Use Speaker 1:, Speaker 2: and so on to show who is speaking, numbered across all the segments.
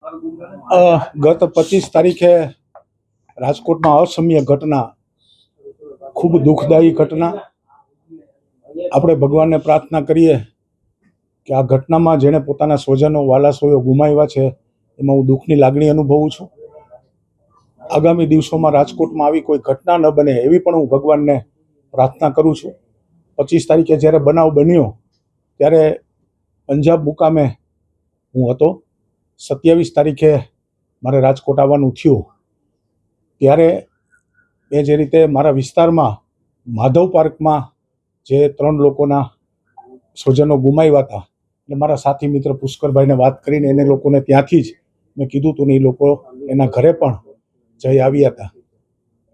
Speaker 1: ગત 25 તારીખે રાજકોટમાં અસમ્ય ઘટના, ખૂબ દુઃખદાયી ઘટના. આપણે ભગવાનને પ્રાર્થના કરીએ કે આ ઘટનામાં જેણે પોતાના સ્વજનો વાલાસોયો ગુમાવ્યા છે એમાં હું દુઃખની લાગણી અનુભવું છું. આગામી દિવસોમાં રાજકોટમાં આવી કોઈ ઘટના ન બને એવી પણ હું ભગવાનને પ્રાર્થના કરું છું. 25 તારીખે જ્યારે બનાવ બન્યો ત્યારે પંજાબ મુકામે હું હતો. 27 તારીખે મારે રાજકોટ આવવાનું થયું ત્યારે એ જે રીતે મારા વિસ્તારમાં માધવ પાર્કમાં જે 3 લોકોના સ્વજનો ગુમાવ્યા હતા એટલે મારા સાથી મિત્ર પુષ્કરભાઈને વાત કરીને એને લોકોને ત્યાંથી જ મેં કીધું હતું ને એ લોકો એના ઘરે પણ જઈ આવ્યા હતા.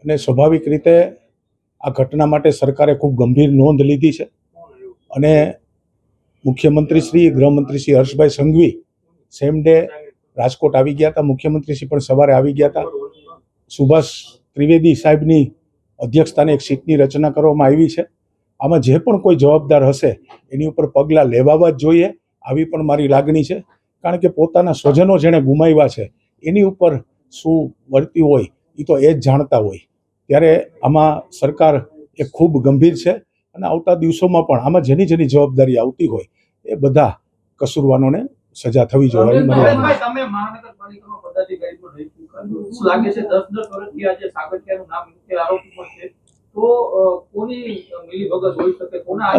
Speaker 1: અને સ્વાભાવિક રીતે આ ઘટના માટે સરકારે ખૂબ ગંભીર નોંધ લીધી છે અને મુખ્યમંત્રી શ્રી, ગૃહમંત્રી શ્રી હર્ષભાઈ સંઘવી સેમ ડે રાજકોટ આવી ગયા હતા. મુખ્યમંત્રી શ્રી પણ સવારે આવી ગયા હતા. સુભાષ ત્રિવેદી સાહેબની અધ્યક્ષતાને એક સીટની રચના કરવામાં આવી છે. આમાં જે પણ કોઈ જવાબદાર હશે એની ઉપર પગલાં લેવાવા જ જોઈએ, આવી પણ મારી લાગણી છે. કારણ કે પોતાના સ્વજનો જેણે ગુમાવ્યા છે એની ઉપર શું વર્તી હોય એ તો એ જ જાણતા હોય. ત્યારે આમાં સરકાર એ ખૂબ ગંભીર છે અને આવતા દિવસોમાં પણ આમાં જેની જેની જવાબદારી આવતી હોય એ બધા કસૂરવારોને સજા થવી જોઈએ.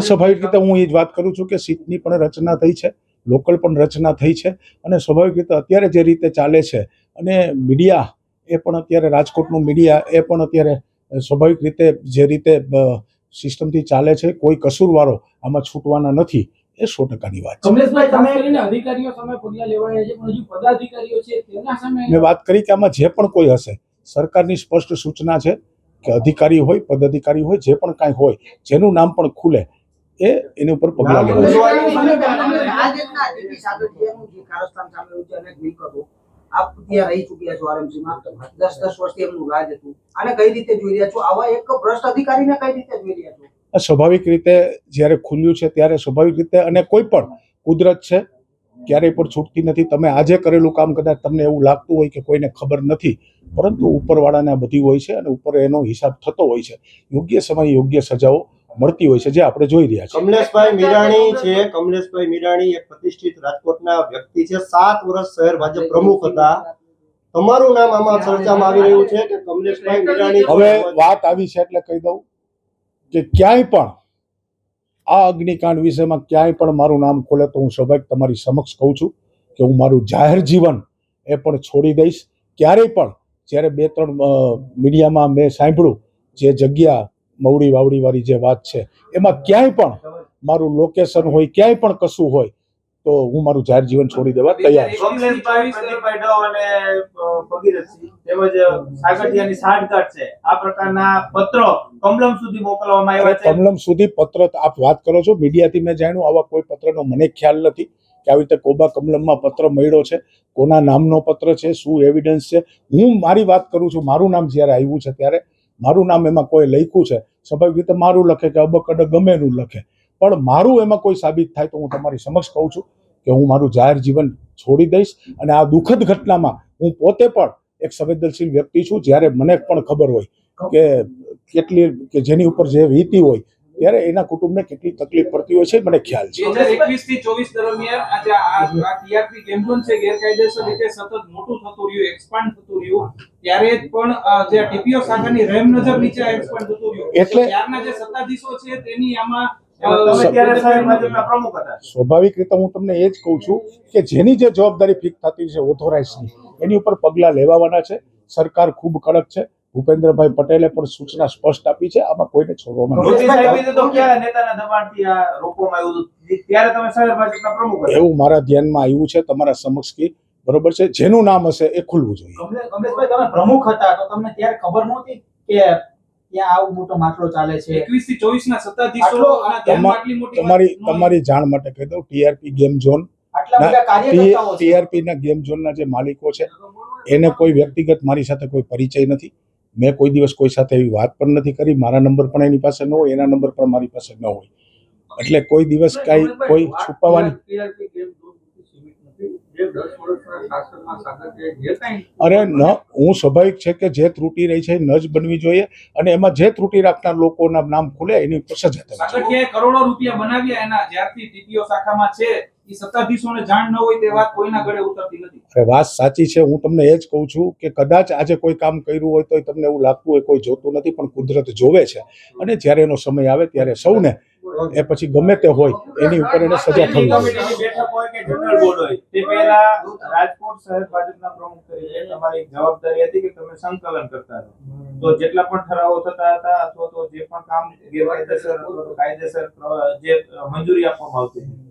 Speaker 1: સ્વાભાવિક રીતે હું એ જ વાત કરું છું કે સીટની પણ રચના થઈ છે, લોકલ પણ રચના થઈ છે અને સ્વાભાવિક રીતે અત્યારે જે રીતે ચાલે છે અને મીડિયા એ પણ અત્યારે રાજકોટનું મીડિયા એ પણ અત્યારે સ્વાભાવિક રીતે જે રીતે સિસ્ટમથી ચાલે છે, કોઈ કસૂરવારો આમાં છૂટવાના નથી. એ 100%ની વાત છે. મેં વાત કરી કે આમાં જે પણ કોઈ હશે સરકારની સ્પષ્ટ સૂચના છે કે અધિકારી હોય, પદાધિકારી હોય, જે પણ કાંઈ હોય જેનું નામ પણ ખુલે એની ઉપર પગલાં લેવા.
Speaker 2: આપ ત્યાં રહી ચૂક્યા છો આરએમસીમાં 10 વર્ષથી એમનું રાજ હતું, આને કઈ રીતે જોઈ રહ્યા છો? આવા એક ભ્રષ્ટ અધિકારીને કઈ રીતે જોઈ રહ્યા છો?
Speaker 1: સ્વાભાવિક રીતે જ્યારે ખુલ્યું છે ત્યારે સ્વાભાવિક રીતે, અને કોઈ પણ કુદરત છે ક્યારેય પણ છૂટતી નથી. તમે આજે કરેલું કામ કદાચ તમને એવું લાગતું હોય કે કોઈને ખબર નથી, પરંતુ ઉપરવાળાને આ બધી હોય છે અને ઉપર એનો હિસાબ થતો હોય છે. યોગ્ય સમયે યોગ્ય સજાઓ મળતી હોય છે, જે આપણે જોઈ રહ્યા છીએ.
Speaker 3: કમલેશભાઈ મીરાણી છે. કમલેશભાઈ મીરાણી એક પ્રતિષ્ઠિત રાજકોટના વ્યક્તિ છે. 7 વર્ષ શહેર ભાજપ પ્રમુખ હતા. તમારું નામ આમાં ચર્ચામાં આવી રહ્યું છે કે કમલેશભાઈ મીરાણી.
Speaker 1: હવે વાત આવી છે એટલે કહી દઉં કે ક્યાંય પણ આ અગ્નિકાંડ વિષયમાં ક્યાંય પણ મારું નામ ખોલે તો હું સ્વાભાવિક તમારી સમક્ષ કહું છું કે હું મારું જાહેર જીવન એ પણ છોડી દઈશ. ક્યારેય પણ જ્યારે 2-3 મીડિયામાં મેં સાંભળ્યું જે જગ્યા મવડી વાવડી વાળી જે વાત છે એમાં ક્યાંય પણ મારું લોકેશન હોય, ક્યાંય પણ કશું હોય તો હું મારું જાહેર જીવન છોડી દેવા તૈયાર છું. કમલમ સુધી પત્ર આપ વાત કરો છો, મીડિયાથી મેં જાણ્યું. આવા કોઈ પત્રનો મને ખ્યાલ નથી કે આવી રીતે કોબા કમલમમાં પત્ર મળ્યો છે. કોના નામનો પત્ર છે, શું એવિડન્સ છે? હું મારી વાત કરું છું. મારું નામ જ્યારે આવ્યું છે ત્યારે મારું નામ એમાં કોઈ લખ્યું છે, સ્વાભાવિક રીતે મારું લખે કે અબકડ ગમે એનું લખે, પણ મારું એમાં કોઈ સાબિત થાય તો હું તમારી સમક્ષ કહું છું કે હું મારું જાહેર જીવન છોડી દઈશ. અને આ દુઃખદ ઘટનામાં હું પોતે પણ એક સંવેદનશીલ વ્યક્તિ છું. જ્યારે મને પણ ખબર હોય કે કેટલી કે જેની ઉપર જે વીતી હોય ત્યારે એના કુટુંબને કેટલી તકલીફ પડતી હોય છે મને ખ્યાલ છે.
Speaker 4: 2021 થી 24 દરમિયાન આ ટીઆરપી ગેમ ઝોન છે ગેરકાયદેસર રીતે સતત મોટું થતું રહ્યું, એક્સપાન્ડ થતું રહ્યું. ત્યારે પણ જે ટીપીઓ શાખાની રહેમ નજર નીચે એક્સપાન્ડ થતું રહ્યું. એટલે ત્યારના જે સત્તાધીશો છે તેની આમાં
Speaker 1: સ્વાભાવિક રીતે હું તમને એ જ કહું છું કે જેની જે જવાબદારી ફિક્સ થતી છે ઓથોરાઇઝની, એની ઉપર પગલાં લેવાના છે. સરકાર ખૂબ કડક છે. ભૂપેન્દ્રભાઈ પટેલે પણ સૂચના સ્પષ્ટ આપી છે, આમાં કોઈને છોડવામાં એવું મારા ધ્યાનમાં આવ્યું છે તમારા સમક્ષ કે બરોબર છે. જેનું નામ હશે એ ખુલવું જોઈએ.
Speaker 2: કમલેશભાઈ તમે પ્રમુખ હતા તો તમને ત્યારે ખબર નહોતી કે ત્યાં આવું મોટો મામલો ચાલે છે?
Speaker 4: 21 થી 24 ના સત્તાધીશો
Speaker 1: તમારી જાણ માટે કહી દઉં, ટીઆરપી ગેમ ઝોન ટીઆરપી ના ગેમ ઝોનના જે માલિકો છે એને કોઈ વ્યક્તિગત મારી સાથે કોઈ પરિચય નથી. મેં કોઈ દિવસ કોઈ સાથે એવી વાત પણ નથી કરી. મારા નંબર પણ એની પાસે ન હોય, એના નંબર પણ મારી પાસે ન હોય. એટલે કોઈ દિવસ કાંઈ કોઈ છુપાવવાની અરે ન, હું સ્વાભાવિક છે કે જે ત્રુટિ રહી છે એ ન જ બનવી જોઈએ, અને એમાં જે ત્રુટિ રાખનાર લોકોના નામ ખુલે એની ઉપર સજા થવી જોઈએ.
Speaker 4: સાગઠિયાએ કરોડો રૂપિયા બનાવ્યા એના જ્યારથી ટીપીઓ શાખામાં છે, એ સત્તાધીશોને જાણ ન હોય તે વાત કોઈના ગળે ઉતરતી નથી.
Speaker 1: અરે વાત સાચી છે, હું તમને એ જ કહું છું કે કદાચ આજે કોઈ કામ કર્યું હોય તો તમને એવું લાગતું હોય કોઈ જોતું નથી, પણ કુદરત જોવે છે, અને જ્યારે એનો સમય આવે ત્યારે સૌને એ પછી ગમે તે હોય એની ઉપર એને સજા થવી જોઈએ.
Speaker 4: કમિટીની બેઠક હોય કે જનરલ બોર્ડ હોય, તે પહેલા રાજકોટ શહેર ભાજપના પ્રમુખ તરીકે તમારી જવાબદારી હતી કે તમે સંકલન કરતા રહો. તો જેટલા પણ ઠરાવો થતા હતા અથવા તો જે પણ કામ ગેરકાયદેસર અથવા તો કાયદેસર જે મંજૂરી આપવામાં આવતી હતી,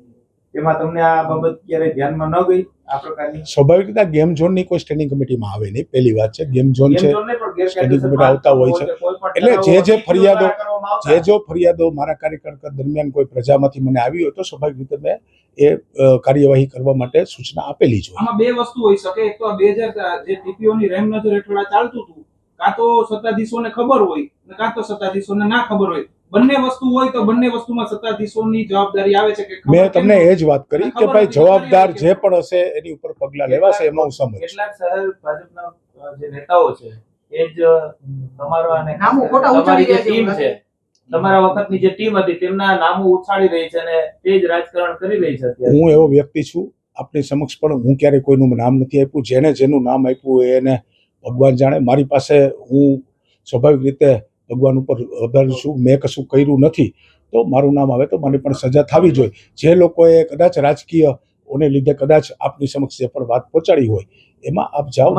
Speaker 4: તેમાં તમને આ બાબત ક્યારે ધ્યાનમાં ન ગઈ? આ પ્રકારની
Speaker 1: સ્વાભાવિક રીતે ગેમ ઝોનની કોઈ સ્ટેન્ડિંગ કમિટીમાં આવે નહીં, પહેલી વાત છે. ગેમ ઝોન છે, સ્ટેન્ડિંગ કમિટી આવતા હોય છે, એટલે જે ફરિયાદો મારા કાર્યકાળ દરમિયાન કોઈ પ્રજામાંથી મને આવી હોય તો સ્વાભાવિક રીતે મેં એ કાર્યવાહી કરવા માટે સૂચના આપેલી જ હોય.
Speaker 4: આમાં બે વસ્તુ હોઈ શકે. એક તો 2000 જે ટીપીઓની રહેમ નજર હેઠળ આ ચાલતું હતું, કાં તો સત્તાધીશોને ખબર હોય અને કાં તો સત્તાધીશોને ના ખબર હોય. બંને વસ્તુ હોય તો બંને વસ્તુમાં સત્તાધીશોની જવાબદારી આવે છે કે ખબર
Speaker 1: મેં તમને
Speaker 4: કેમ
Speaker 1: એ જ વાત કરી કે ભાઈ જવાબદાર જે પણ હશે એની ઉપર પગલાં લેવાશે, એમાં હું સમજ છું.
Speaker 5: કેટલાક શહેર ભાજપના જે નેતાઓ છે એ જ તમારા અને
Speaker 2: નામો ખોટા
Speaker 5: તમારી જે
Speaker 2: ઉછાળી રહ્યા છે,
Speaker 5: ટીમ છે, તમારા વખતની જે ટીમ હતી તેમના નામો ઉછાળી રહી છે અને તે જ રાજકારણ કરી રહી છે અત્યારે.
Speaker 1: હું એવો વ્યક્તિ છું, આપની સમક્ષ પણ હું ક્યારેય કોઈનું નામ નથી આપ્યું. જેને જેનું નામ આપ્યું એને ભગવાન જાણે. મારી પાસે હું સ્વાભાવિક રીતે ભગવાન ઉપર આભારી છું. મેં કશું કર્યું નથી તો મારું નામ આવે તો મને પણ સજા થવી જોઈએ. જે લોકોએ કદાચ રાજકીય ઓને લીધે કદાચ આપની સમક્ષ જે પણ વાત પહોંચાડી હોય એમાં આપ જાઓ.